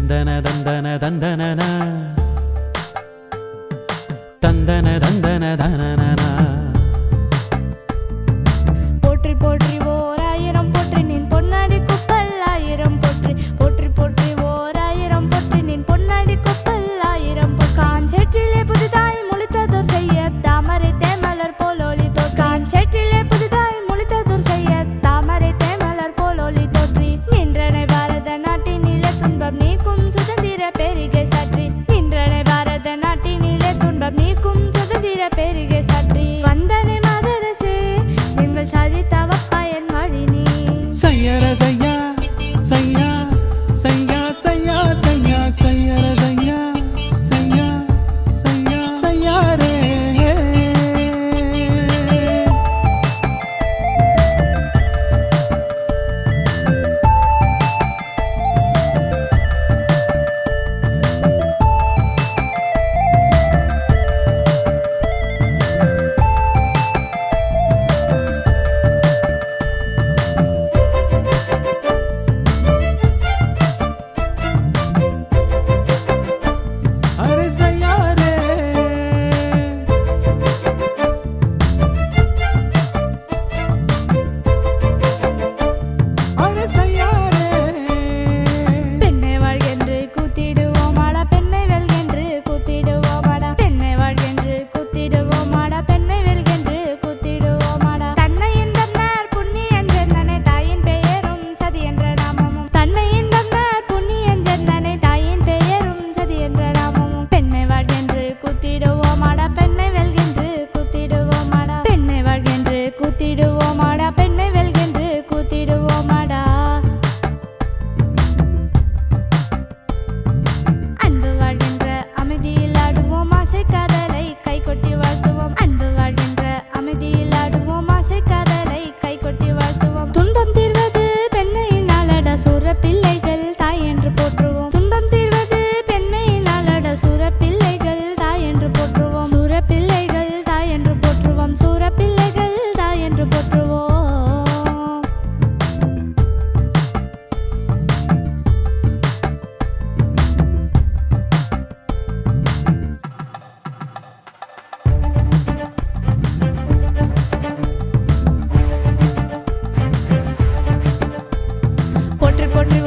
தந்தன தந்தன தந்தனன தந்தன தந்தன தனனனா போற்றி போற்றி ஓர் ஆயிரம் போற்றி நின் பொன்னாடி குப்பல் ஆயிரம் போற்றி போற்றி போற்றி ஓர் ஆயிரம் போற்றி நின் பொன்னாடி குப்பல் ஆயிரம் காஞ்சேற்றிலே புதிதாய் முளைத்ததோர் செய்ய தாமரை தேமலர் போலொளி தோன்றி காஞ்சேற்றிலே புதிதாய் முளைத்ததோர் செய்ய தாமரை தேமலர் போலொளி தோன்றி நின்றனை பாரத நாட்டினிலே துன்பம் நீக்கும் சுதந்திர பெருகை சாற்றி நின்றனை பாரத நாட்டினிலே துன்பம் நீக்கும் சுதந்திர பெருகை சாற்றி வந்தனை மாதரசே எங்கள் சாதித்தவப்பா என் மொழினி சையர சையா சையா சையா சையா சையா சையர சையா சையா சையா சையாரே அரே சையாரே அரே சையாரே பெண்ணை வாழ்கென்று கூத்திடுவோமாடா பெண்ணை வெல்கென்று கூத்திடுவோமாடா பெண்ணை வாழ்கென்று கூத்திடுவோமாடா பெண்ணை வெல்கென்று கூத்திடுவோமாடா தன்னை இந்தன்னார் புண்ணியன் ஜென்னனை தாயின் பெயரும் சதி என்ற நாமமும் தன்னை இந்தன்னார் புண்ணியன் ஜென்னனை தாயின் பெயரும் சதி என்ற நாமமும் பெண்ணை வாழ்கென்று கூத்திடுவோமாடா பெண்ணை வெல்கென்று கூத்திடுவோமாடா பெண்ணை வாழ்கென்று கூத்திடுவோமாடா பெண்ணை வெல்கென்று கூத்திடுவோமாடா அன்பு வாழ்கின்ற அமைதியில் ஆடுவோம் ஆசை காதலை கை கொட்டி வாழ்த்துவோம் அன்பு வாழ்கின்ற அமைதியில் ஆடுவோம் ஆசை காதலை கை கொட்டி வாழ்த்துவோம் துன்பம் தீர்வது பெண்மையினாலட சூர பிள்ளைகள் தாய் என்று போற்றுவோம் துன்பம் தீர்வது பெண்மையினாலட சூர பிள்ளைகள் தாய் என்று போற்றுவோம் சூர பிள்ளைகள் தாய் என்று போற்றுவோம் சூர பிள்ளைகள் தாய் என்று போற்றுவோம் போற்றி போற்றி